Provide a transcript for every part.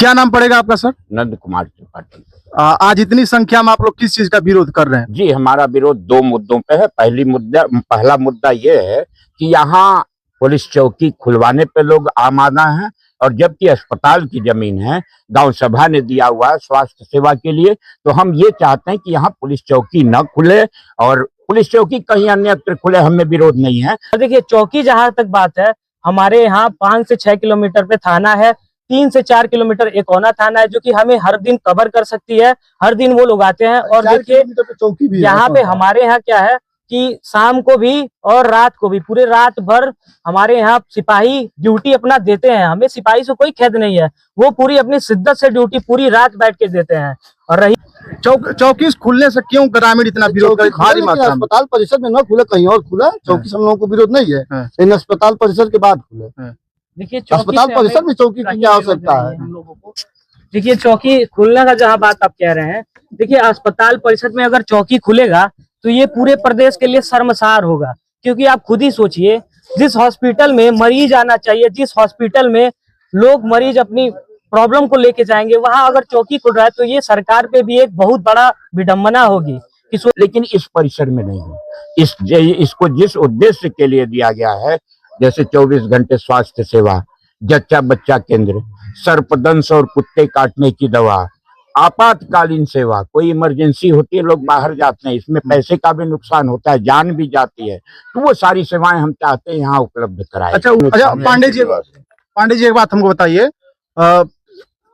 क्या नाम पड़ेगा आपका सर? नंद कुमार त्रिपाठी। आज इतनी संख्या में आप लोग किस चीज का विरोध कर रहे हैं? जी, हमारा विरोध दो मुद्दों पे है। पहला मुद्दा ये है कि यहाँ पुलिस चौकी खुलवाने पे लोग आमादा हैं, और जबकि अस्पताल की जमीन है, गांव सभा ने दिया हुआ है स्वास्थ्य सेवा के लिए, तो हम ये चाहते हैं कि यहाँ पुलिस चौकी न खुले और पुलिस चौकी कहीं अन्यत्र खुले, हमें विरोध नहीं है। देखिए, चौकी जहां तक बात है, हमारे यहाँ 5 से 6 किलोमीटर पे थाना है, 3 से 4 किलोमीटर एकोना थाना है, जो कि हमें हर दिन कवर कर सकती है। हर दिन वो लोग आते हैं। और देखिए, चौकी भी यहाँ पे हमारे यहाँ क्या है कि शाम को भी और रात को भी पूरे रात भर हमारे यहाँ सिपाही ड्यूटी अपना देते हैं। हमें सिपाही से कोई खेद नहीं है, वो पूरी अपनी शिद्दत से ड्यूटी पूरी रात बैठ के देते हैं। और रही चौकी खुलने से क्यों ग्रामीण इतना विरोध कर भारी मात्रा में? अस्पताल परिसर में न खुले, कहीं और खुला। चौकी से हम लोगों को विरोध नहीं है, लेकिन अस्पताल परिसर के बाद खुले। देखिए, अस्पताल परिसर में चौकी की क्या आवश्यकता है हम लोगों को? देखिए, चौकी खुलने का जहाँ बात आप कह रहे हैं, देखिए अस्पताल परिषद में अगर चौकी खुलेगा तो ये पूरे प्रदेश के लिए शर्मसार होगा। क्योंकि आप खुद ही सोचिए, जिस हॉस्पिटल में मरीज आना चाहिए, जिस हॉस्पिटल में लोग मरीज अपनी प्रॉब्लम को लेके जाएंगे, वहां अगर चौकी खुल रहा है तो ये सरकार पे भी एक बहुत बड़ा विडंबना होगी। लेकिन इस परिसर में नहीं है। इसको जिस उद्देश्य के लिए दिया गया है, जैसे 24 घंटे स्वास्थ्य सेवा, जच्चा बच्चा केंद्र, सर्पदंश और कुत्ते काटने की दवा, आपातकालीन सेवा, कोई इमरजेंसी होती है, लोग बाहर जाते हैं, इसमें पैसे का भी नुकसान होता है, जान भी जाती है, तो वो सारी सेवाएं हम चाहते हैं यहाँ उपलब्ध कराएं। अच्छा पांडे जी एक बात हमको बताइए,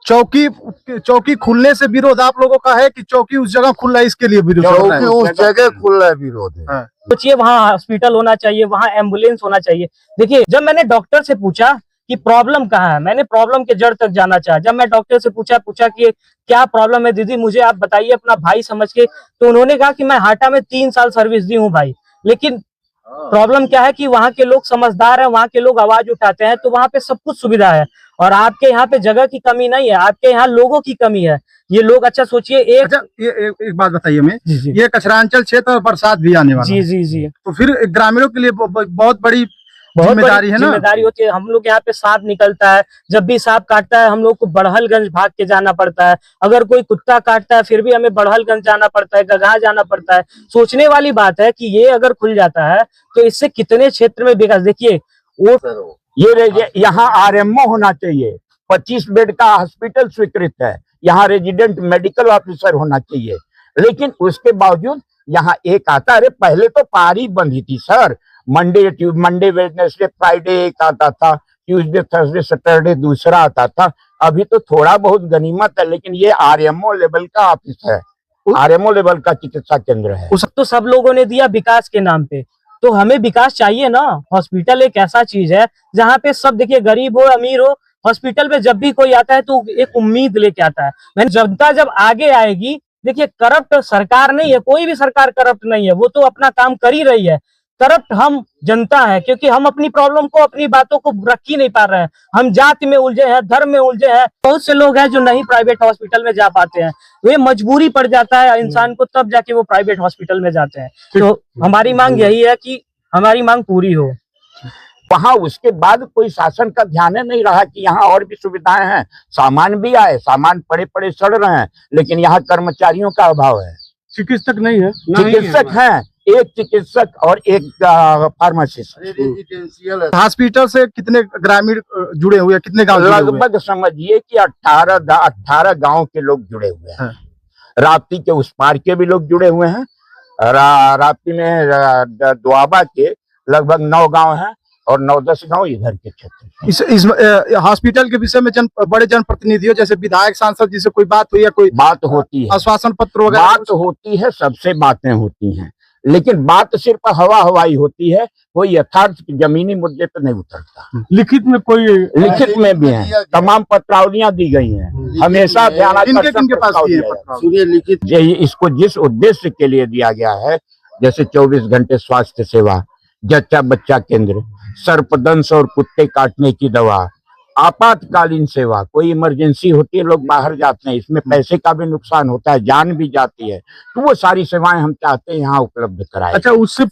चौकी खुलने से विरोध आप लोगों का है कि चौकी उस जगह खुल रहा है इसके लिए विरोध? चौकी उस जगह खुल रहा है विरोध है। सोचिए, वहाँ हॉस्पिटल होना चाहिए, वहाँ एम्बुलेंस होना चाहिए। देखिए, जब मैंने डॉक्टर से पूछा कि प्रॉब्लम कहाँ है, मैंने प्रॉब्लम के जड़ तक जाना चाहा। जब मैं डॉक्टर से पूछा कि क्या प्रॉब्लम है दीदी, मुझे आप बताइए अपना भाई समझ के, तो उन्होंने कहा कि मैं हाटा में 3 साल सर्विस दी हूँ भाई। लेकिन प्रॉब्लम क्या है कि वहाँ के लोग समझदार हैं, वहाँ के लोग आवाज उठाते हैं, तो वहाँ पे सब कुछ सुविधा है। और आपके यहाँ पे जगह की कमी नहीं है, आपके यहाँ लोगों की कमी है। ये लोग, अच्छा सोचिए, एक बात बताइए हमें, ये कचरांचल क्षेत्र और बरसात भी आने वाला है। जी, तो फिर ग्रामीणों के लिए बहुत बड़ी जिम्मेदारी है ना? जिम्मेदारी होती है। हम लोग यहाँ पे सांप निकलता है, जब भी सांप काटता है हम लोग को बड़हलगंज भाग के जाना पड़ता है। अगर कोई कुत्ता काटता है फिर भी हमें बड़हलगंज जाना पड़ता है, गगहा जाना पड़ता है। सोचने वाली बात है कि ये अगर खुल जाता है तो इससे कितने क्षेत्र में विकास। देखिए, वो ये यहाँ आरएमओ होना चाहिए, 25 बेड का हॉस्पिटल स्वीकृत है, यहाँ रेजिडेंट मेडिकल ऑफिसर होना चाहिए, लेकिन उसके बावजूद यहाँ एक आता है। पहले तो पारी बंदी थी सर, मंडे वेडनेसडे फ्राइडे एक आता था, ट्यूसडे थर्सडे सैटरडे दूसरा आता था। अभी तो थोड़ा बहुत गनीमत है, लेकिन ये आरएमओ लेवल का ऑफिस है, आरएमओ लेवल का चिकित्सा केंद्र है। तो सब लोगों ने दिया विकास के नाम पे, तो हमें विकास चाहिए ना। हॉस्पिटल एक ऐसा चीज है जहाँ पे सब, देखिए गरीब हो अमीर हो, हॉस्पिटल में जब भी कोई आता है तो एक उम्मीद लेके आता है। जनता जब आगे आएगी, देखिए करप्ट सरकार नहीं है, कोई भी सरकार करप्ट नहीं है, वो तो अपना काम कर ही रही है। करप्ट हम जनता है, क्योंकि हम अपनी प्रॉब्लम को, अपनी बातों को रख ही नहीं पा रहे हैं। हम जाति में उलझे हैं, धर्म में उलझे हैं। बहुत से लोग हैं जो नहीं प्राइवेट हॉस्पिटल में जा पाते हैं, वे मजबूरी पड़ जाता है इंसान को, तब जाके वो प्राइवेट हॉस्पिटल में जाते हैं। तो हमारी मांग यही है कि हमारी मांग पूरी हो। वहाँ उसके बाद कोई शासन का ध्यान नहीं रहा कि यहाँ और भी सुविधाएं हैं, सामान भी आए, सामान पड़े पड़े सड़ रहे हैं, लेकिन यहाँ कर्मचारियों का अभाव है, चिकित्सक नहीं है। चिकित्सक हैं, एक चिकित्सक और एक फार्मासिस्ट। हॉस्पिटल से कितने ग्रामीण जुड़े हुए, कितने गांव? लगभग समझिए कि 18 गांव के लोग जुड़े हुए हैं। राप्ती के उस पार के भी लोग जुड़े हुए हैं। राप्ती में दुआबा के लगभग 9 गांव हैं और 9-10 गांव इधर के क्षेत्र। इस हॉस्पिटल के विषय में बड़े जनप्रतिनिधियों जैसे विधायक सांसद जी से कोई बात हुई है? कोई बात होती है, आश्वासन पत्र वगैरह बात होती है, सबसे बातें होती हैं, लेकिन बात सिर्फ हवा हवाई होती है, कोई यथार्थ जमीनी मुद्दे पर नहीं उतरता। लिखित में भी है, तमाम पत्रावलियां दी गई हैं, हमेशा ध्यान लिखित। इसको जिस उद्देश्य के लिए दिया गया है, जैसे 24 घंटे स्वास्थ्य सेवा, जच्चा बच्चा केंद्र, सर्पदंश और कुत्ते काटने की दवा, आपातकालीन सेवा, कोई इमरजेंसी होती है, लोग बाहर जाते हैं, इसमें पैसे का भी नुकसान होता है, जान भी जाती है, तो वो सारी सेवाएं हम चाहते हैं यहाँ उपलब्ध कराएं। अच्छा, उससे